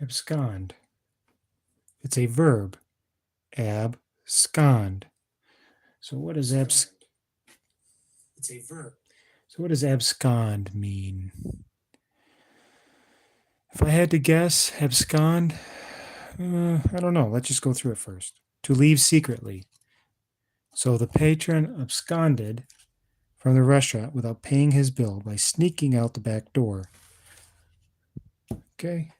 Abscond. It's a verb. Abscond. So what does It's a verb. So what does abscond mean? If I had to guess, abscond, I don't know. Let's just go through it first. To leave secretly. So the patron absconded from the restaurant without paying his bill by sneaking out the back door. Okay.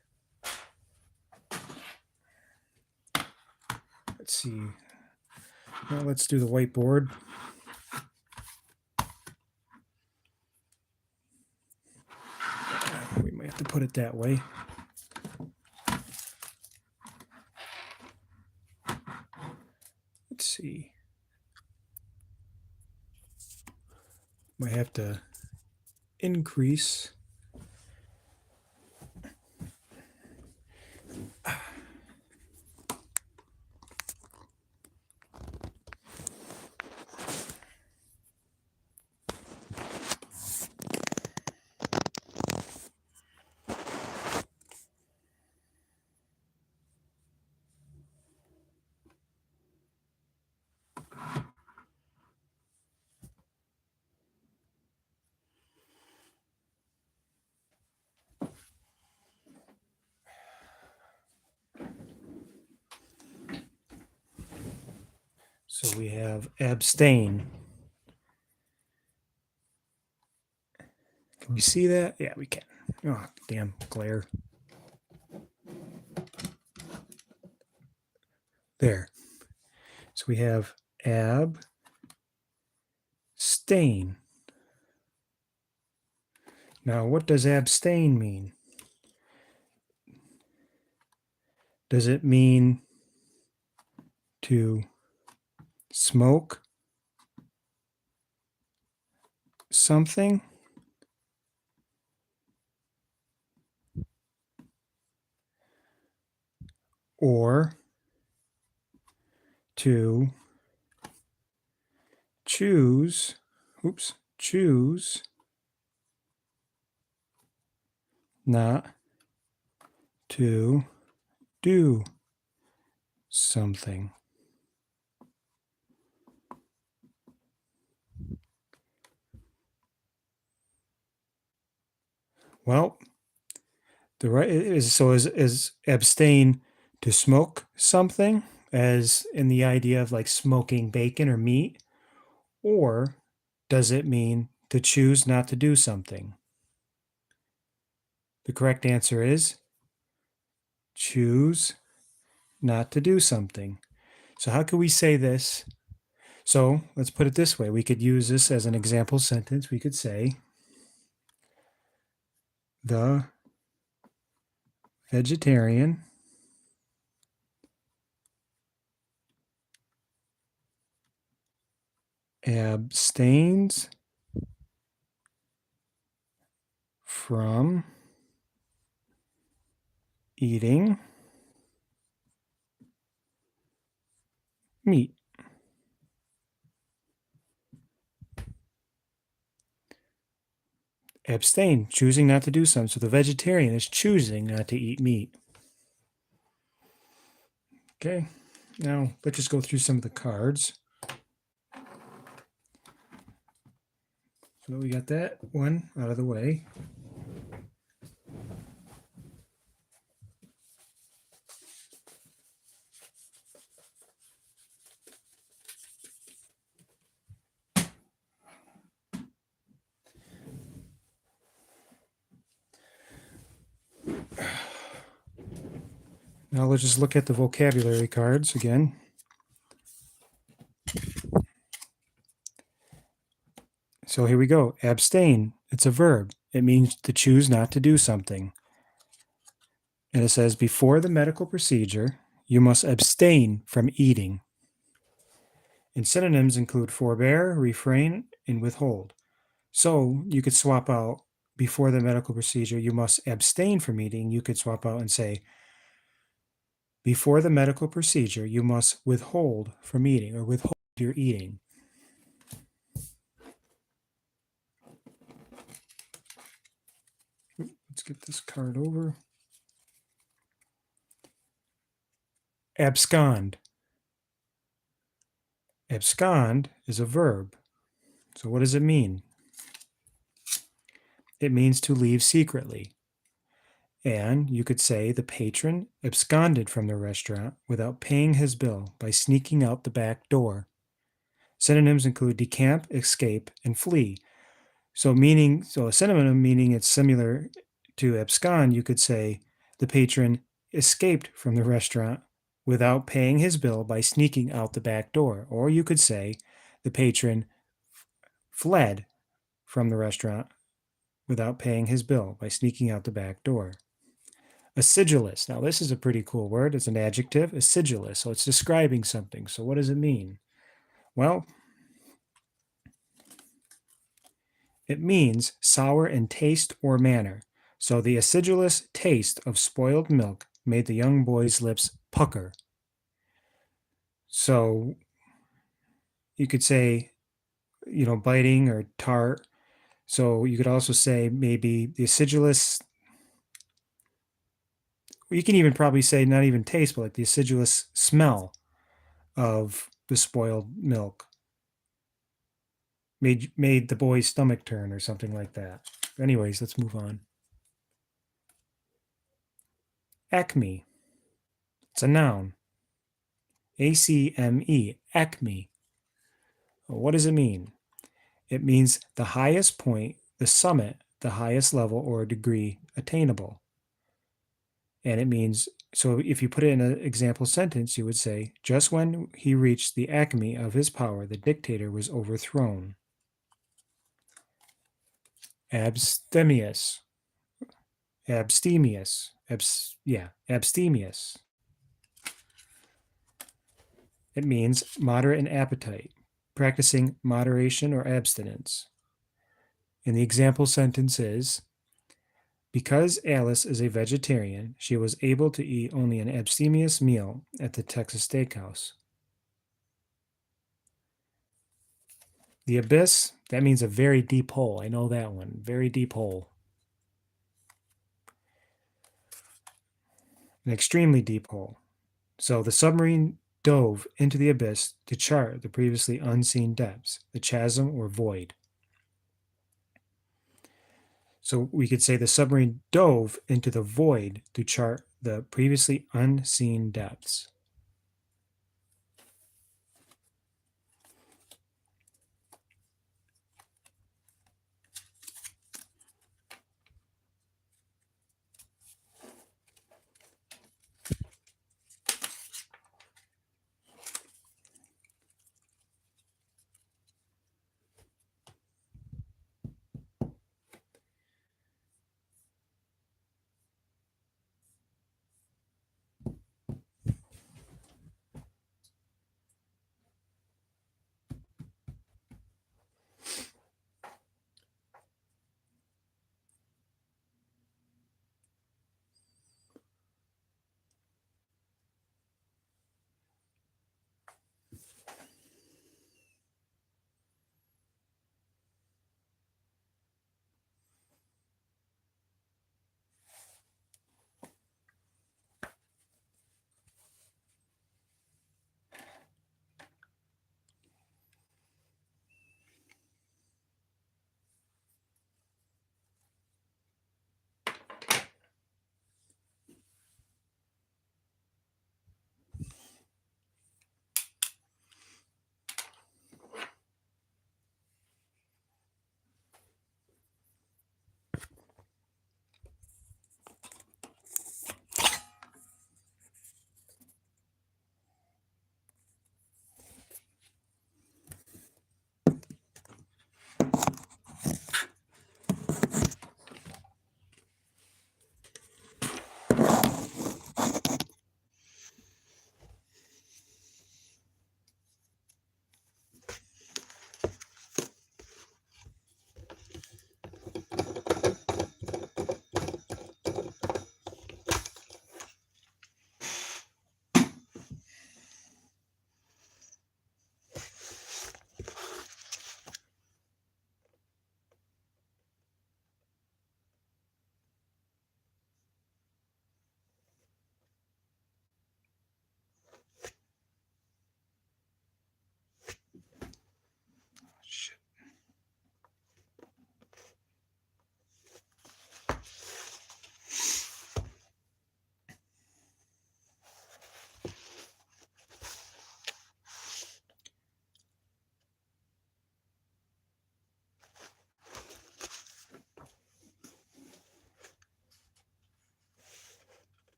Let's see. Now let's do the whiteboard. We might have to put it that way. Let's see. Might have to increase. So we have abstain. Can we see that? Yeah, we can. Oh, damn glare. There. So we have abstain. Now, what does abstain mean? Does it mean to smoke something? Or to choose not to do something. Well, the right is abstain to smoke something, as in the idea of like smoking bacon or meat, or does it mean to choose not to do something? The correct answer is choose not to do something. So how could we say this? So let's put it this way. We could use this as an example sentence. We could say, the vegetarian abstains from eating meat. Abstain, choosing not to do something. So the vegetarian is choosing not to eat meat. Okay, now let's just go through some of the cards. So we got that one out of the way. Now let's just look at the vocabulary cards again. So here we go. Abstain. It's a verb. It means to choose not to do something. And it says, before the medical procedure, you must abstain from eating. And synonyms include forbear, refrain, and withhold. So you could swap out before the medical procedure, you must abstain from eating. You could swap out and say, before the medical procedure, you must withhold from eating, or withhold your eating. Let's get this card over. Abscond. Abscond is a verb. So what does it mean? It means to leave secretly. And you could say the patron absconded from the restaurant without paying his bill by sneaking out the back door. Synonyms include decamp, escape, and flee. So a synonym meaning it's similar to abscond, you could say the patron escaped from the restaurant without paying his bill by sneaking out the back door. Or you could say the patron fled from the restaurant without paying his bill by sneaking out the back door. Acidulous. Now, this is a pretty cool word. It's an adjective, acidulous. So it's describing something. So what does it mean? Well, it means sour in taste or manner. So the acidulous taste of spoiled milk made the young boy's lips pucker. So you could say, biting or tart. So you could also say maybe the acidulous, you can even probably say not even taste, but like the acidulous smell of the spoiled milk made the boy's stomach turn or something like that. Anyways, let's move on. Acme. It's a noun. ACME, acme. Well, what does it mean? It means the highest point, the summit, the highest level or degree attainable. And it means, so if you put it in an example sentence, you would say, just when he reached the acme of his power, the dictator was overthrown. Abstemious. Abstemious. Abstemious. It means moderate in appetite, practicing moderation or abstinence. And the example sentence is, because Alice is a vegetarian, she was able to eat only an abstemious meal at the Texas Steakhouse. The abyss, that means a very deep hole. I know that one. Very deep hole. An extremely deep hole. So the submarine dove into the abyss to chart the previously unseen depths, the chasm or void. So we could say the submarine dove into the void to chart the previously unseen depths.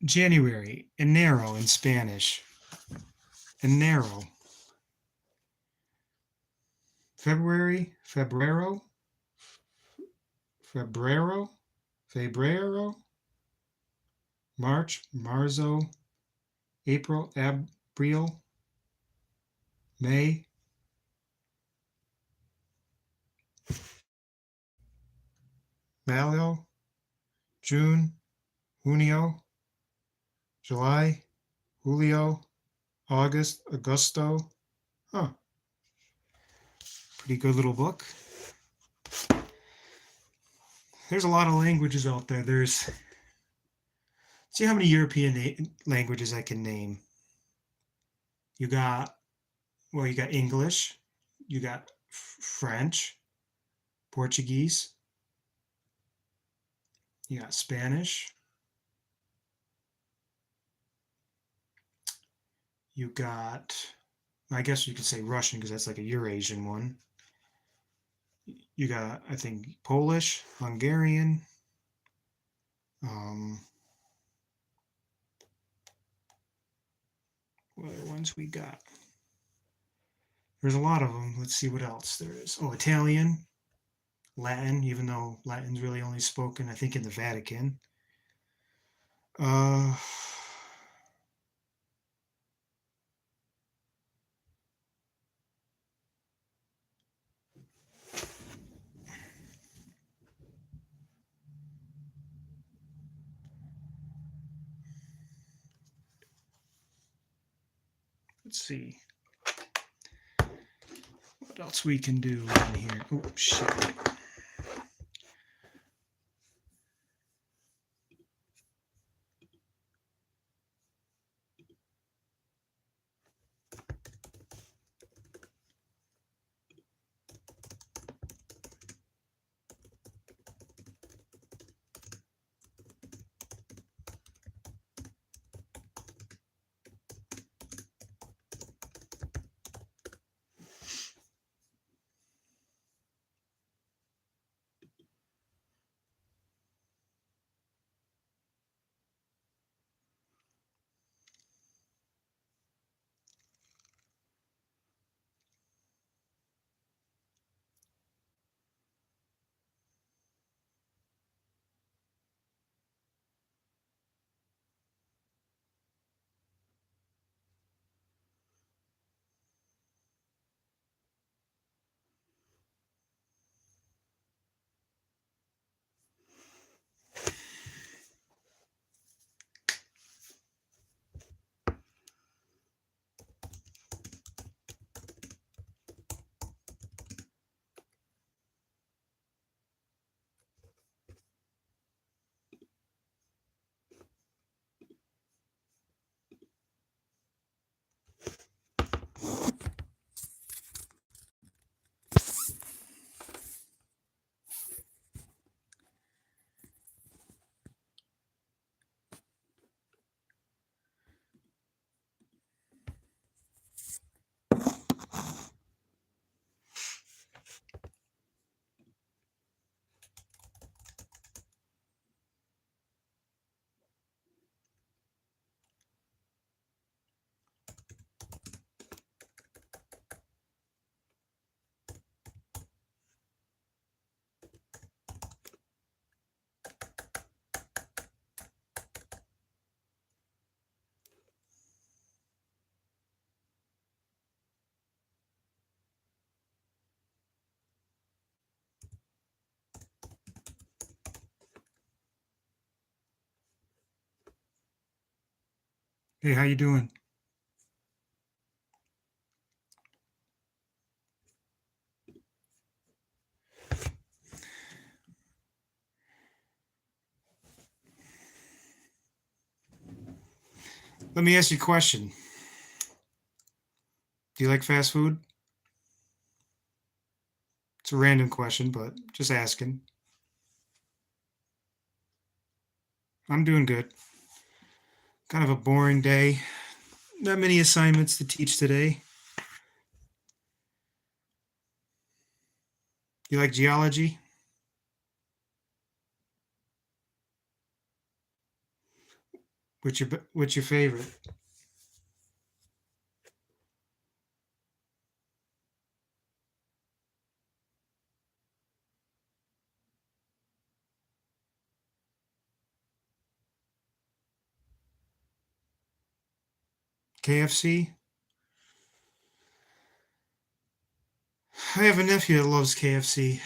January, enero in Spanish. Enero. February, febrero. Febrero. March, marzo. April, abril. May, mayo. June, junio. July, julio. August, agosto. Huh. Pretty good little book. There's a lot of languages out there. See how many European languages I can name. You got English, you got French, Portuguese, you got Spanish, you got, I guess you could say Russian because that's like a Eurasian one. You got, I think, Polish, Hungarian, what other ones we got? There's a lot of them. Let's see what else there is. Oh, Italian, Latin, even though Latin's really only spoken, I think, in the Vatican. Uh, let's see what else we can do in here. Oh, shit. Hey, how you doing? Let me ask you a question. Do you like fast food? It's a random question, but just asking. I'm doing good. Kind of a boring day. Not many assignments to teach today. You like geology? What's your favorite? KFC? I have a nephew that loves KFC.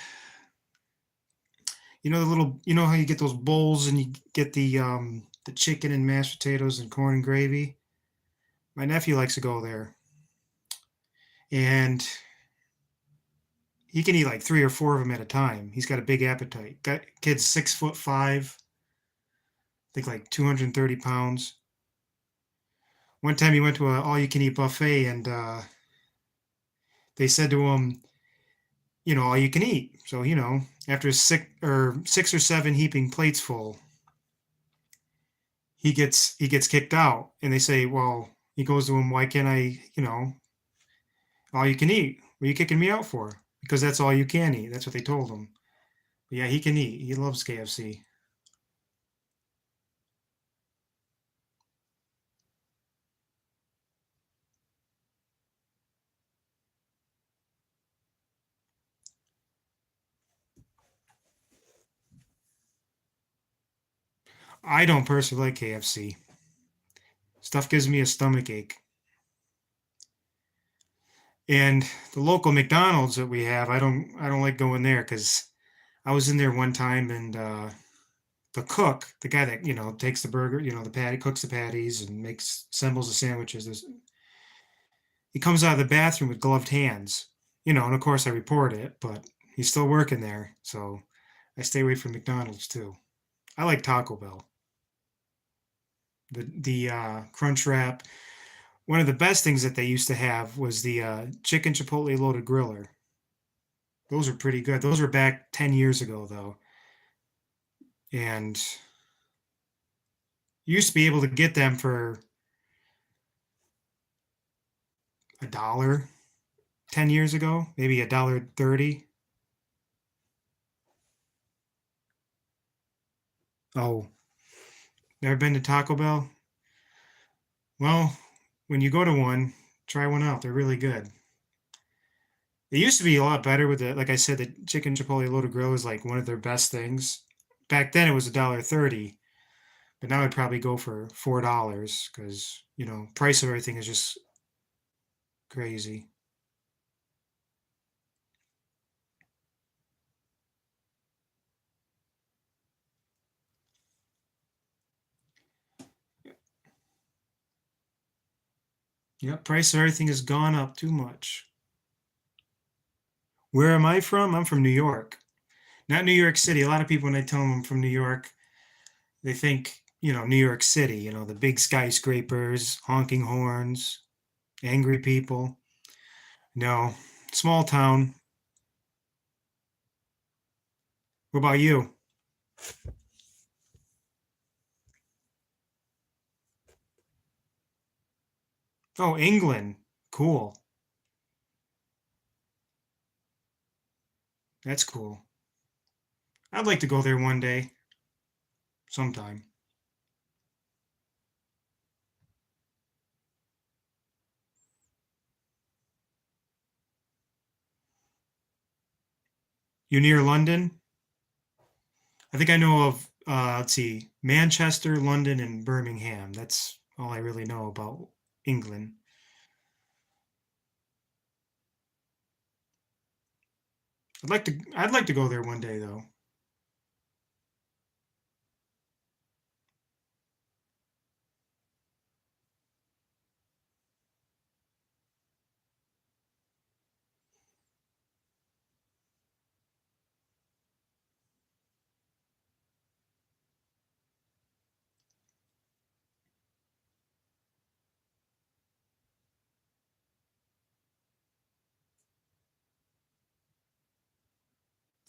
You know how you get those bowls and you get the chicken and mashed potatoes and corn and gravy? My nephew likes to go there. And he can eat like three or four of them at a time. He's got a big appetite. That kid's 6'5", I think like 230 pounds. One time he went to a all-you-can-eat buffet, and they said to him, all you can eat. So after six or seven heaping plates full, he gets kicked out, and they say, well, he goes to him, why can't I, all you can eat? What are you kicking me out for? Because that's all you can eat. That's what they told him. But yeah, he can eat. He loves KFC. I don't personally like KFC. Stuff gives me a stomach ache. And the local McDonald's that we have, I don't like going there because I was in there one time, and the cook, the guy that takes the burger, the patty, cooks the patties and makes assembles the sandwiches. He comes out of the bathroom with gloved hands, and of course I report it, but he's still working there, so I stay away from McDonald's too. I like Taco Bell, the crunch wrap. One of the best things that they used to have was the chicken chipotle loaded griller. Those are pretty good. Those were back 10 years ago though, and you used to be able to get them for $1 10 years ago, maybe $1.30. Oh, never been to Taco Bell? Well, when you go to one, try one out. They're really good. They used to be a lot better with like I said, the chicken chipotle loaded grill is like one of their best things. Back then it was $1.30, but now I'd probably go for $4 because, price of everything is just crazy. Yep, price of everything has gone up too much. Where am I from? I'm from New York. Not New York City. A lot of people, when I tell them I'm from New York, they think, New York City, the big skyscrapers, honking horns, angry people. No, small town. What about you? Oh, England. Cool. That's cool. I'd like to go there one day, sometime. You near London? I think I know of, let's see, Manchester, London, and Birmingham. That's all I really know about England. I'd like to go there one day though.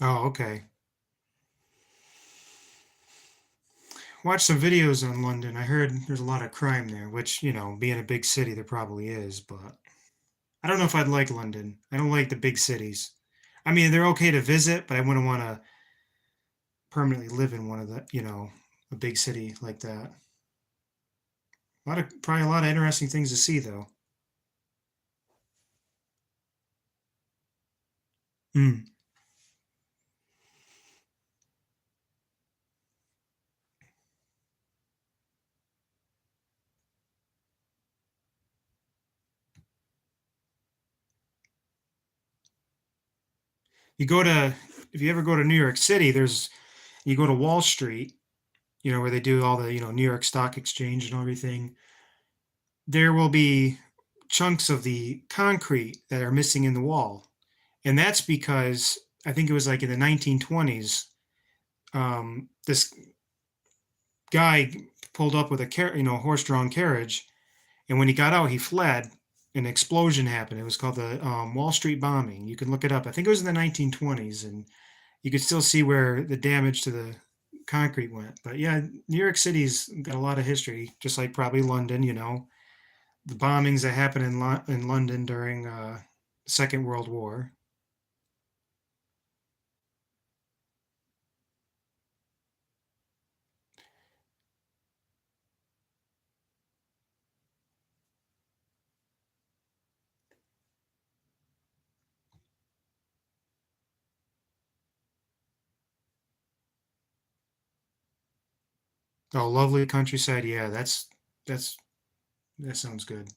Oh, okay. Watch some videos on London. I heard there's a lot of crime there, which, being a big city, there probably is, but I don't know if I'd like London. I don't like the big cities. I mean, they're okay to visit, but I wouldn't want to permanently live in one of a big city like that. Probably a lot of interesting things to see though. Hmm. You go to If you ever go to New York City, you go to Wall Street, where they do all the, New York Stock Exchange and everything. There will be chunks of the concrete that are missing in the wall. And that's because I think it was like in the 1920s, this guy pulled up with horse-drawn carriage, and when he got out, he fled. An explosion happened. It was called the Wall Street bombing. You can look it up. I think it was in the 1920s, and you could still see where the damage to the concrete went. But yeah, New York City's got a lot of history, just like probably London. The bombings that happened in London during Second World War. Oh, lovely countryside. Yeah, that's that sounds good.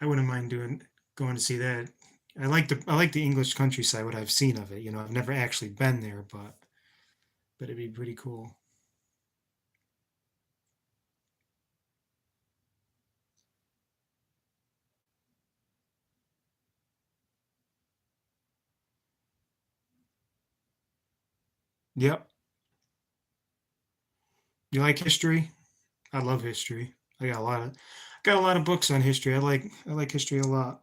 I wouldn't mind doing going to see that. I like the English countryside, what I've seen of it. I've never actually been there, but it'd be pretty cool. Yep. You like history? I love history. Got a lot of books on history. I like history a lot.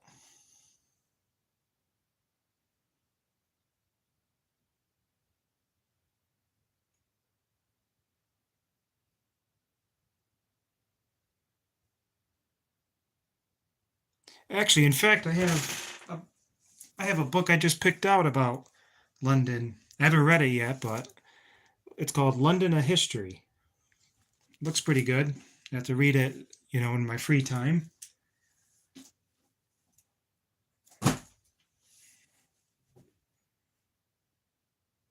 Actually, in fact, I have a book I just picked out about London. I haven't read it yet, but it's called London: A History. Looks pretty good. I have to read it, in my free time.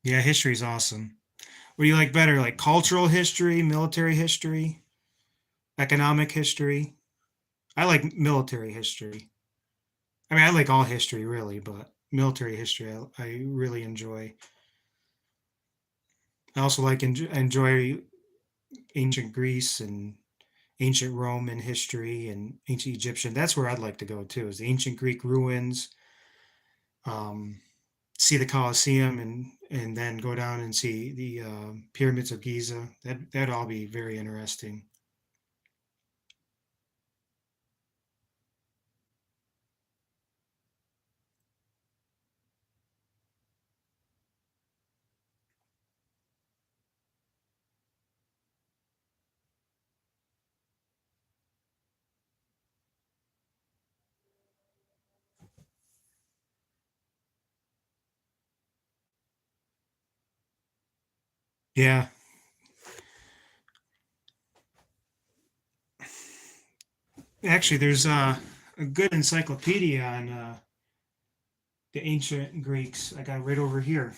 Yeah, history's awesome. What do you like better, like cultural history, military history, economic history? I like military history. I mean, I like all history really, but military history I really enjoy. I also enjoy ancient Greece and ancient Roman history and ancient Egyptian. That's where I'd like to go too, is the ancient Greek ruins, um, see the Colosseum and then go down and see the pyramids of Giza. That'd all be very interesting. Yeah, actually, there's a good encyclopedia on the ancient Greeks. I got it right over here.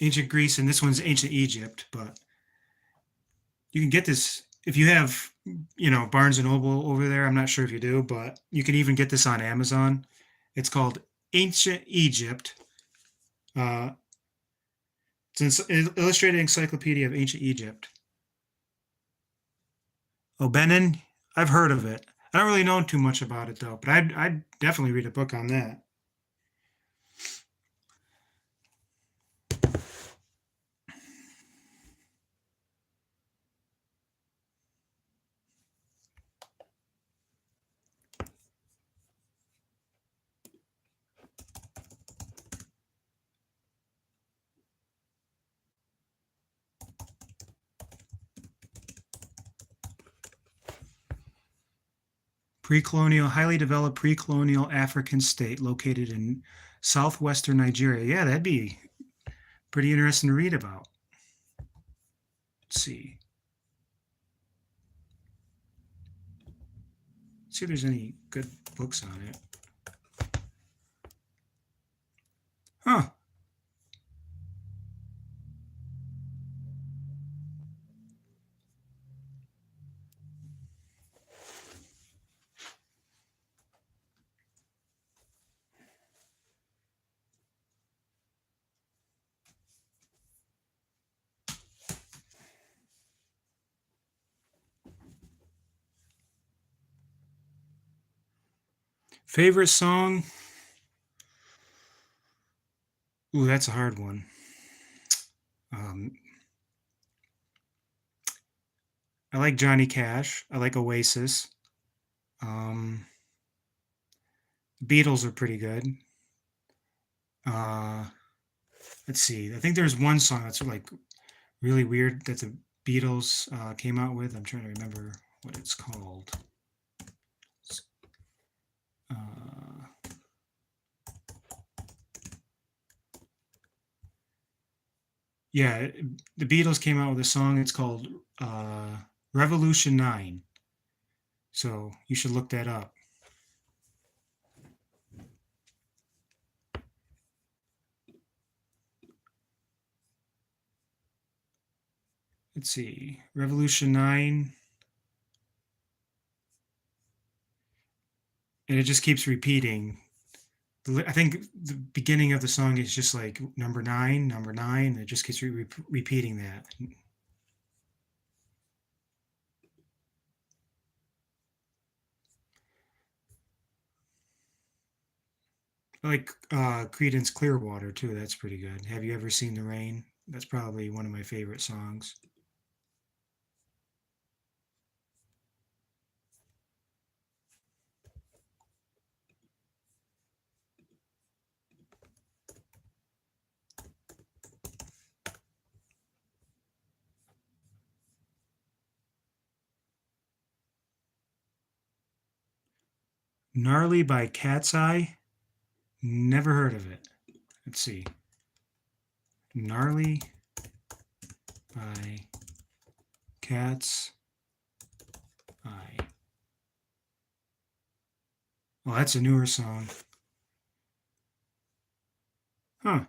Ancient Greece, and this one's ancient Egypt. But you can get this if you have, Barnes and Noble over there. I'm not sure if you do, but you can even get this on Amazon. It's called Ancient Egypt. Uh, it's an illustrated encyclopedia of ancient Egypt. Obenin, I've heard of it. I don't really know too much about it though, but I'd definitely read a book on that. Highly developed pre-colonial African state located in southwestern Nigeria. Yeah, that'd be pretty interesting to read about. Let's see. See if there's any good books on it. Huh. Favorite song? Ooh, that's a hard one. Um, I like Johnny Cash. I like Oasis. Um, Beatles are pretty good. Uh, let's see. I think there's one song that's like really weird that the Beatles came out with. I'm trying to remember what it's called. Uh, yeah, the Beatles came out with a song. It's called Revolution 9. So you should look that up. Let's see. Revolution 9. And it just keeps repeating. I think the beginning of the song is just like number 9, number 9. And it just keeps repeating that. I like Creedence Clearwater too. That's pretty good. Have you ever seen the rain? That's probably one of my favorite songs. Gnarly by Cat's Eye. Never heard of it. Let's see. Gnarly by Cat's Eye. Oh, that's a newer song. Huh.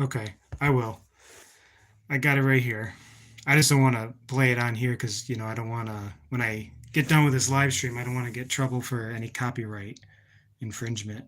Okay, I will. I got it right here. I just don't want to play it on here because, I don't want to, when I get done with this live stream, I don't want to get trouble for any copyright infringement.